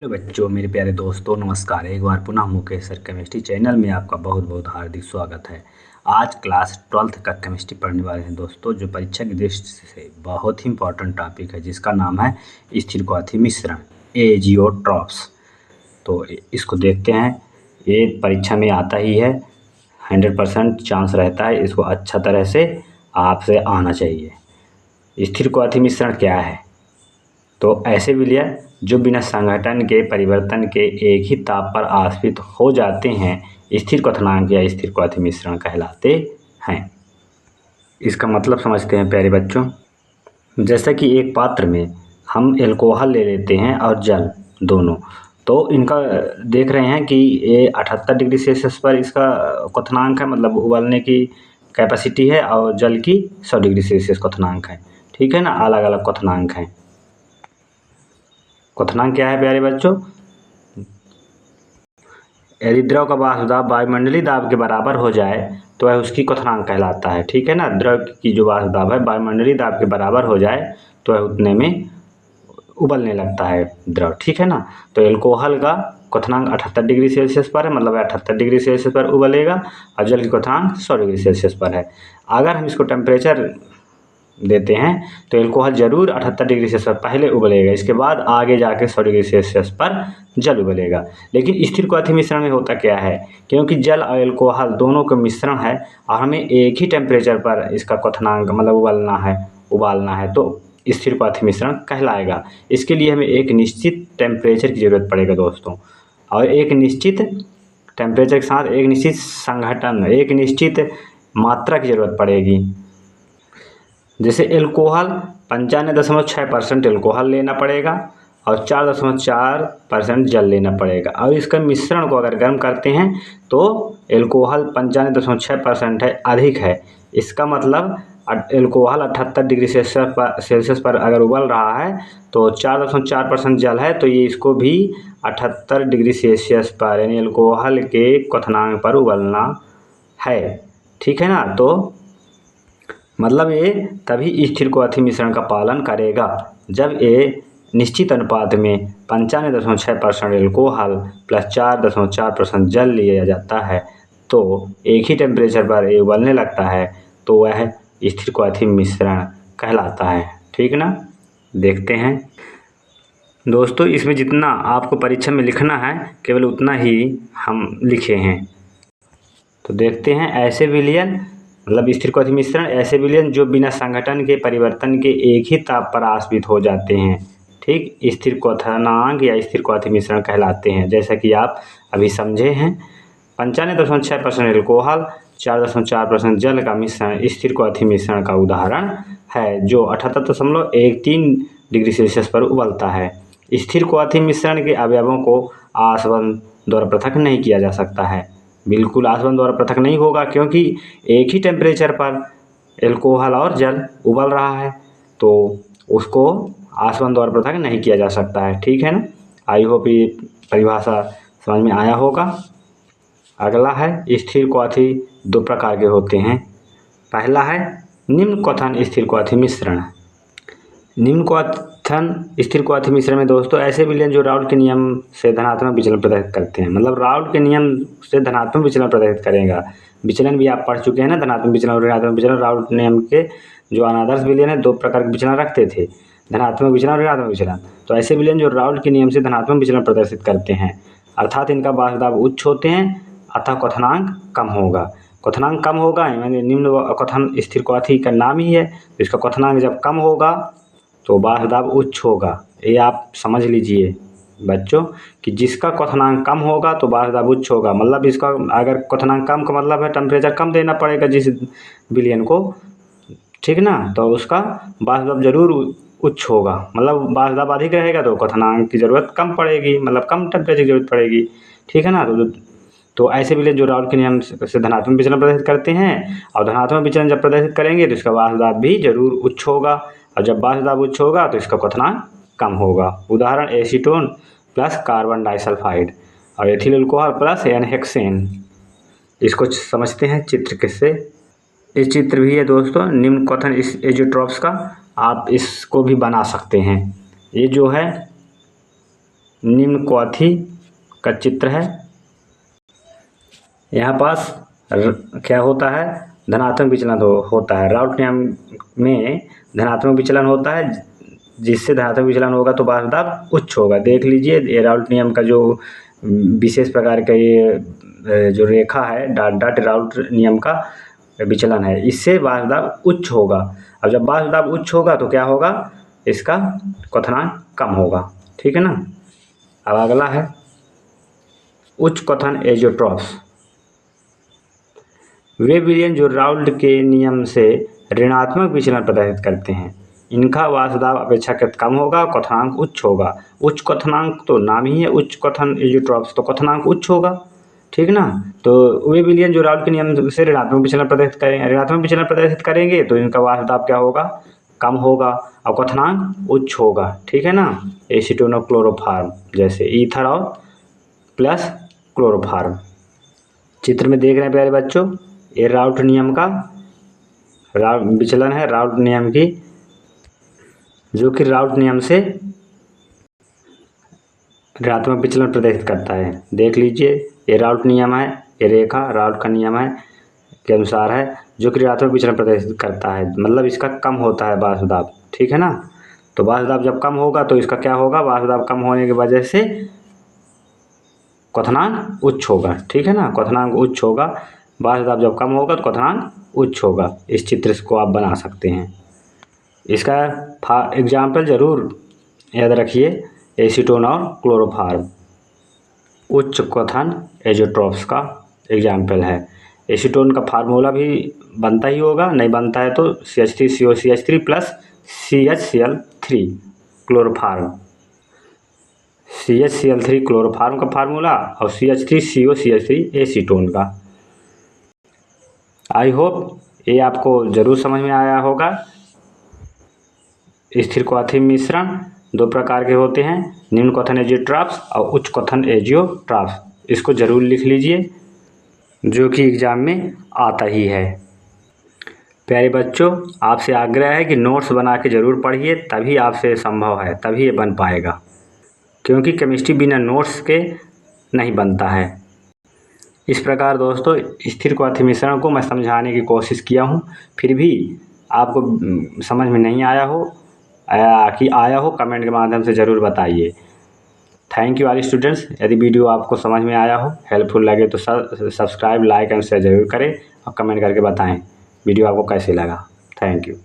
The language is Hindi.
हेलो बच्चों, मेरे प्यारे दोस्तों, नमस्कार। एक बार पुनः मुकेश सर केमिस्ट्री चैनल में आपका बहुत बहुत हार्दिक स्वागत है। आज क्लास 12th का केमिस्ट्री पढ़ने वाले हैं दोस्तों, जो परीक्षा की दृष्टि से बहुत ही इंपॉर्टेंट टॉपिक है, जिसका नाम है स्थिरक्वाथी मिश्रण, एजियोट्रॉप्स। तो इसको देखते हैं। ये परीक्षा में आता ही है, 100% चांस रहता है, इसको अच्छा तरह से आपसे आना चाहिए। स्थिरक्वाथी मिश्रण क्या है? तो ऐसे विलय जो बिना संघटन के परिवर्तन के एक ही ताप पर आश्रित हो जाते हैं, स्थिर क्वथनांक या स्थिरक्वाथी मिश्रण कहलाते हैं। इसका मतलब समझते हैं प्यारे बच्चों। जैसा कि एक पात्र में हम एल्कोहल ले लेते हैं और जल दोनों, तो इनका देख रहे हैं कि ये 78 डिग्री सेल्सियस पर इसका क्वथनांक है, मतलब उबलने की कैपेसिटी है, और जल की 100 डिग्री सेल्सियस क्वथनांक है। ठीक है ना, अलग अलग क्वथनांक हैं। क्वथनांक क्या है प्यारे बच्चों? यदि द्रव का वाष्प दाब वायुमंडलीय दाब के बराबर हो जाए तो वह उसकी क्वथनांक कहलाता है। ठीक है ना, द्रव की जो वाष्प दाब है वायुमंडलीय दाब के बराबर हो जाए तो वह उतने में उबलने लगता है द्रव। ठीक है ना, तो एल्कोहल का क्वथनांक 78 डिग्री सेल्सियस पर है, मतलब 78 डिग्री सेल्सियस पर उबलेगा, और जल की क्वथनांक 100 डिग्री सेल्सियस पर है। अगर हम इसको टेम्परेचर देते हैं तो एल्कोहल जरूर 78 डिग्री सेल्सियस पर पहले उबलेगा, इसके बाद आगे जाके 100 डिग्री सेल्सियस पर जल उबलेगा। लेकिन स्थिरक्वाथी मिश्रण में होता क्या है, क्योंकि जल और एल्कोहल दोनों का मिश्रण है और हमें एक ही टेम्परेचर पर इसका क्वथनांक मतलब उबालना है, तो स्थिरक्वाथी मिश्रण कहलाएगा। इसके लिए हमें एक निश्चित टेम्परेचर की ज़रूरत पड़ेगा दोस्तों, और एक निश्चित टेम्परेचर के साथ एक निश्चित संघटन, एक निश्चित मात्रा की ज़रूरत पड़ेगी। जैसे एल्कोहल 95.6% एल्कोहल लेना पड़ेगा और 4.4% जल लेना पड़ेगा, और इसका मिश्रण को अगर गर्म करते हैं तो एल्कोहल 95.6% है, अधिक है। इसका मतलब एल्कोहल 78 डिग्री सेल्सियस पर अगर उबल रहा है तो 4.4% जल है, तो ये इसको भी 78 डिग्री सेल्सियस पर यानी एल्कोहल के क्वथनांक पर उबलना है। ठीक है ना, तो मतलब ये तभी स्थिरक्वाथी मिश्रण का पालन करेगा जब ये निश्चित अनुपात में 95.6% एल्कोहल प्लस 4.4% जल लिया जाता है, तो एक ही टेम्परेचर पर ये उबलने लगता है, तो वह स्थिरक्वाथी मिश्रण कहलाता है। ठीक ना, देखते हैं दोस्तों, इसमें जितना आपको परीक्षा में लिखना है केवल उतना ही हम लिखे हैं। तो देखते हैं, ऐसे विलयन मतलब स्थिरक्वाथी मिश्रण ऐसे विलयन जो बिना संघटन के परिवर्तन के एक ही ताप पर आश्रित हो जाते हैं, ठीक, स्थिर क्वथनांक या स्थिरक्वाथी मिश्रण कहलाते हैं। जैसा कि आप अभी समझे हैं, 95.6% एल्कोहल 4.4% जल का मिश्रण स्थिरक्वाथी मिश्रण का उदाहरण है, जो 78.13 डिग्री सेल्सियस पर उबलता है। स्थिरक्वाथी मिश्रण के अवयवों को आसवन द्वारा पृथक नहीं किया जा सकता है, बिल्कुल आसवन द्वारा पृथक नहीं होगा, क्योंकि एक ही टेम्परेचर पर एल्कोहल और जल उबल रहा है, तो उसको आसवन द्वारा पृथक नहीं किया जा सकता है। ठीक है ना, आई होप ये परिभाषा समझ में आया होगा। अगला है स्थिरक्वाथी दो प्रकार के होते हैं। पहला है निम्न क्वथन स्थिरक्वाथी मिश्रण। निम्न क्वथन स्थिरक्वाथी मिश्रण में दोस्तों ऐसे विलयन जो राउल्ट के नियम से धनात्मक विचलन प्रदर्शित करते हैं, मतलब राउल्ट के नियम से धनात्मक विचलन प्रदर्शित करेगा। विचलन भी आप पढ़ चुके हैं ना, धनात्मक विचलन और ऋणात्मक विचलन। राउल्ट नियम के जो अनादर्श विलयन है, दो प्रकार के विचलन रखते थे, धनात्मक विचलन और ऋणात्मक विचलन। तो ऐसे विलयन जो राउल्ट के नियम से धनात्मक विचलन प्रदर्शित करते हैं, अर्थात इनका वाष्प दाब उच्च होते हैं, अतः क्वथनांक कम होगा। क्वथनांक कम होगा यानी निम्न क्वथन स्थिरक्वाथी का नाम ही है, तो इसका क्वथनांक जब कम होगा तो वाष्प दाब उच्च होगा। ये आप समझ लीजिए बच्चों कि जिसका क्वथनांक कम होगा तो वाष्प दाब उच्च होगा, मतलब इसका अगर क्वथनांक कम का मतलब है टेम्परेचर कम देना पड़ेगा जिस विलयन को, ठीक ना, तो उसका वाष्प दाब जरूर उच्च होगा। मतलब वाष्प दाब अधिक रहेगा तो क्वथनांक की ज़रूरत कम पड़ेगी, मतलब कम टेम्परेचर की जरूरत पड़ेगी। ठीक है ना, तो ऐसे विलयन जो राउल्ट के नियम से धनात्मक विचलन प्रदर्शित करते हैं, और धनात्मक विचलन जब प्रदर्शित करेंगे तो इसका वाष्प दाब भी जरूर उच्च होगा, और जब वाष्प दाब उच्च होगा तो इसका क्वथनांक कम होगा। उदाहरण एसीटोन प्लस कार्बन डाइसल्फाइड और एथिल अल्कोहल प्लस एनहेक्सेन। इसको समझते हैं चित्र किससे। इस चित्र भी है दोस्तों निम्न क्वथन इस एजियोट्रॉप्स का, आप इसको भी बना सकते हैं। ये जो है निम्न क्वाथी का चित्र है। यहाँ पास क्या होता है, धनात्मक विचलन होता है। राउल्ट नियम में धनात्मक विचलन होता है, जिससे धनात्मक विचलन होगा तो वाष्प दाब उच्च होगा। देख लीजिए, ये राउल्ट नियम का जो विशेष प्रकार का ये जो रेखा है डॉट डॉट राउल्ट नियम का विचलन है, इससे वाष्प दाब उच्च होगा। अब जब वाष्प दाब उच्च होगा तो क्या होगा, इसका क्वथनांक कम होगा। ठीक है ना। अब अगला है उच्च क्वथन एज़ोट्रॉप्स। वे विलयन जो राउल्ट के नियम से ऋणात्मक विचलन प्रदर्शित करते हैं, इनका वाष्प दाब अपेक्षाकृत कम होगा, क्वथनांक उच्च होगा। उच्च क्वथनांक तो नाम ही है उच्च क्वथन एज़ोट्रॉप्स, तो क्वथनांक उच्च होगा। ठीक ना। तो वे विलयन जो राउल्ट के नियम से ऋणात्मक विचलन प्रदर्शित करेंगे तो इनका वाष्प दाब क्या होगा, कम होगा और क्वथनांक उच्च होगा। ठीक है ना। एसीटोन और क्लोरोफार्म, जैसे ईथर और प्लस क्लोरोफार्म। चित्र में देख रहे हैं प्यारे बच्चों, ये राउल्ट नियम का विचलन है, राउल्ट नियम की, जो कि राउल्ट नियम से ऋणात्मक विचलन प्रदर्शित करता है। देख लीजिए, ये राउल्ट नियम है, ये रेखा राउल्ट का नियम है के अनुसार है, जो कि ऋणात्मक विचलन प्रदर्शित करता है, मतलब इसका कम होता है वाष्प दाब। ठीक है ना। तो वाष्प दाब जब कम होगा तो इसका क्या होगा, वाष्प दाब कम होने की वजह से क्वथनांक उच्च होगा। ठीक है ना। क्वथनांक उच्च होगा, वाष्प दाब जब कम होगा तो क्वथनांक उच्च होगा। इस चित्र को आप बना सकते हैं। इसका एग्जाम्पल ज़रूर याद रखिए, एसीटोन और क्लोरोफार्म उच्च क्वथन एज़ोट्रॉप्स का एग्जाम्पल है। एसीटोन का फार्मूला भी बनता ही होगा, नहीं बनता है तो CH3COCH3 plus CHCl3 chloroform, CHCl3 chloroform का फार्मूला और CH3COCH3 एसीटोन का। आई होप ये आपको ज़रूर समझ में आया होगा। स्थिर क्वाथी मिश्रण दो प्रकार के होते हैं, निम्न क्वथन एज़ोट्रॉप्स और उच्च क्वथन एज़ोट्रॉप्स। इसको ज़रूर लिख लीजिए, जो कि एग्ज़ाम में आता ही है। प्यारे बच्चों, आपसे आग्रह है कि नोट्स बना के ज़रूर पढ़िए, तभी आपसे संभव है, तभी ये बन पाएगा, क्योंकि केमिस्ट्री बिना नोट्स के नहीं बनता है। इस प्रकार दोस्तों, स्थिर क्वाथी मिश्रण को मैं समझाने की कोशिश किया हूँ, फिर भी आपको समझ में नहीं आया हो कमेंट के माध्यम से ज़रूर बताइए। Thank you all students. यदि वीडियो आपको समझ में आया हो, हेल्पफुल लगे तो सब्सक्राइब, लाइक एंड शेयर ज़रूर करें और कमेंट करके बताएं वीडियो आपको कैसे लगा। Thank you.